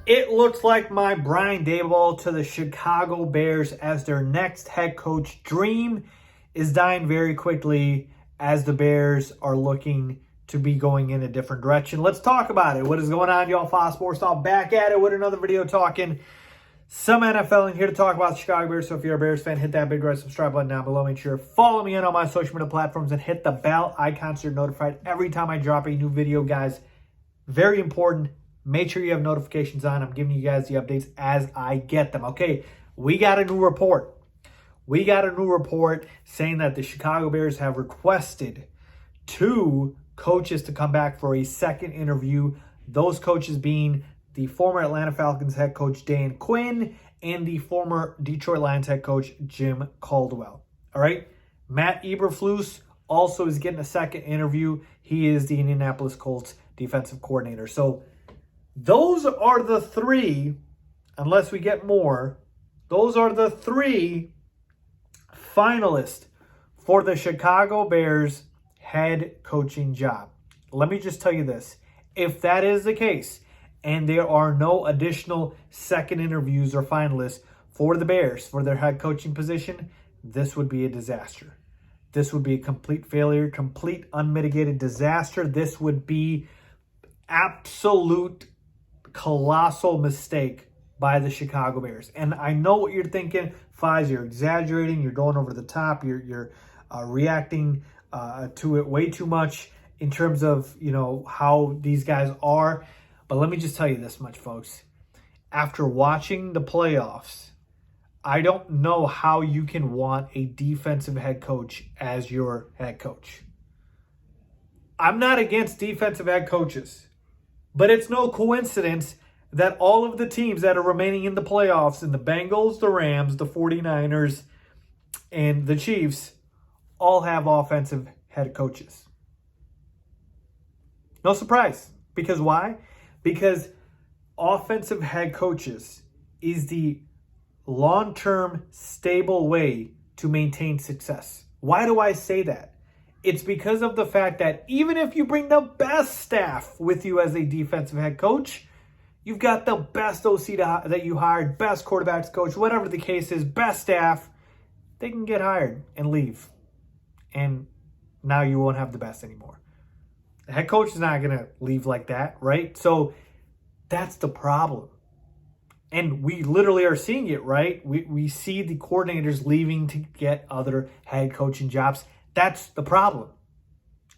It looks like my Brian Daboll to the Chicago Bears as their next head coach dream is dying very quickly as the Bears are looking to be going in a different direction. Let's talk about it. What is going on, y'all? Faiz Sports Talk back at it with another video talking some NFL, and here to talk about the Chicago Bears. So if you're a Bears fan, hit that big red subscribe button down below. Make sure to follow me on all my social media platforms and hit the bell icon so you're notified every time I drop a new video, guys. Very important. Make sure you have notifications on. I'm giving you guys the updates as I get them. Okay, we got a new report. We got a new report saying that the Chicago Bears have requested 2 coaches to come back for a second interview. Those coaches being the former Atlanta Falcons head coach Dan Quinn and the former Detroit Lions head coach Jim Caldwell. All right, Matt Eberflus also is getting a second interview. He is the Indianapolis Colts defensive coordinator. So those are the 3, unless we get more, those are the 3 finalists for the Chicago Bears head coaching job. Let me just tell you this. If that is the case, and there are no additional second interviews or finalists for the Bears for their head coaching position, this would be a disaster. This would be a complete failure, complete unmitigated disaster. This would be absolute colossal mistake by the Chicago Bears. And I know what you're thinking, Faiz, you're exaggerating, you're going over the top, you're reacting to it way too much in terms of, how these guys are. But let me just tell you this much, folks. After watching the playoffs, I don't know how you can want a defensive head coach as your head coach. I'm not against defensive head coaches. But it's no coincidence that all of the teams that are remaining in the playoffs, in the Bengals, the Rams, the 49ers, and the Chiefs, all have offensive head coaches. No surprise. Because why? Because offensive head coaches is the long-term, stable way to maintain success. Why do I say that? It's because of the fact that even if you bring the best staff with you as a defensive head coach, you've got the best OC that you hired, best quarterbacks coach, whatever the case is, best staff, they can get hired and leave. And now you won't have the best anymore. The head coach is not going to leave like that, right? So that's the problem. And we literally are seeing it, right? We see the coordinators leaving to get other head coaching jobs. That's the problem.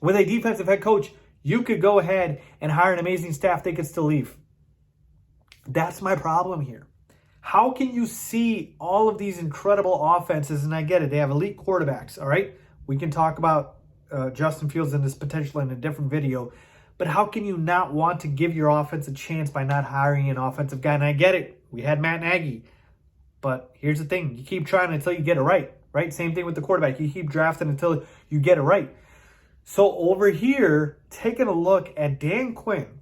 With a defensive head coach, you could go ahead and hire an amazing staff. They could still leave. That's my problem here. How can you see all of these incredible offenses? And I get it. They have elite quarterbacks, all right? We can talk about Justin Fields and this potential in a different video. But how can you not want to give your offense a chance by not hiring an offensive guy? And I get it. We had Matt Nagy. But here's the thing. You keep trying until you get it right. Right? Same thing with the quarterback. You keep drafting until you get it right. So over here, taking a look at Dan Quinn,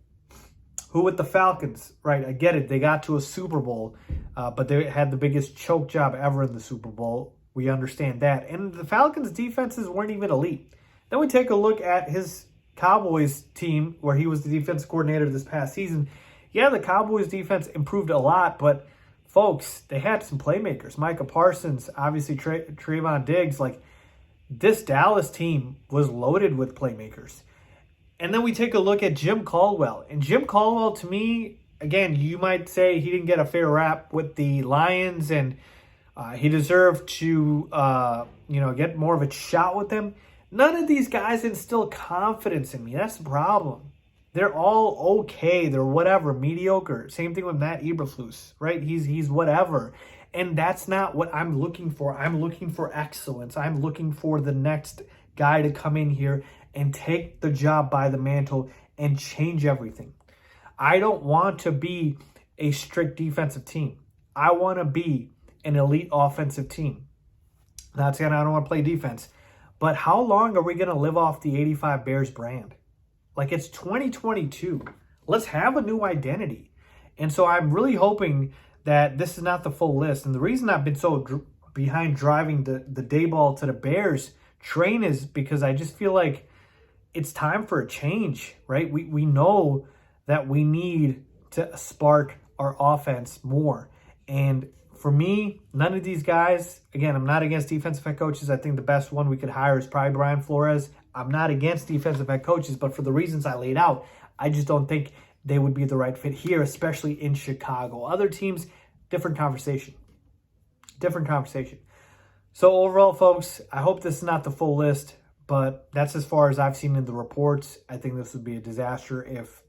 who with the Falcons, right? I get it. They got to a Super Bowl, but they had the biggest choke job ever in the Super Bowl. We understand that. And the Falcons' defenses weren't even elite. Then we take a look at his Cowboys team, where he was the defensive coordinator this past season. Yeah, the Cowboys defense improved a lot, but folks, they had some playmakers. Micah Parsons, obviously Trayvon Diggs. Like, this Dallas team was loaded with playmakers. And then we take a look at Jim Caldwell. And Jim Caldwell, to me, again, you might say he didn't get a fair rap with the Lions, and he deserved to, get more of a shot with them. None of these guys instill confidence in me. That's the problem. They're all okay. They're whatever, mediocre. Same thing with Matt Eberflus, right? He's whatever. And that's not what I'm looking for. I'm looking for excellence. I'm looking for the next guy to come in here and take the job by the mantle and change everything. I don't want to be a strict defensive team. I want to be an elite offensive team. Not saying I don't want to play defense. But how long are we going to live off the 85 Bears brand? Like, it's 2022. Let's have a new identity. And so I'm really hoping that this is not the full list. And the reason I've been so behind driving the Daboll to the Bears train is because I just feel like it's time for a change, right? We know that we need to spark our offense more. And for me, none of these guys, again, I'm not against defensive head coaches. I think the best one we could hire is probably Brian Flores. I'm not against defensive head coaches, but for the reasons I laid out, I just don't think they would be the right fit here, especially in Chicago. Other teams, different conversation. Different conversation. So overall, folks, I hope this is not the full list, but that's as far as I've seen in the reports. I think this would be a disaster if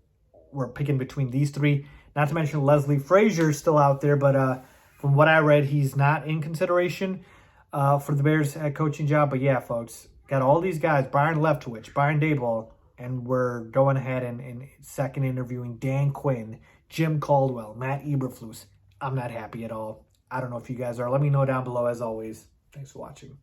we're picking between these three. Not to mention Leslie Frazier is still out there, but from what I read, he's not in consideration for the Bears head coaching job. But yeah, folks, got all these guys, Brian Leftwich, Brian Daboll, and we're going ahead and second interviewing Dan Quinn, Jim Caldwell, Matt Eberflus. I'm not happy at all. I don't know if you guys are. Let me know down below as always. Thanks for watching.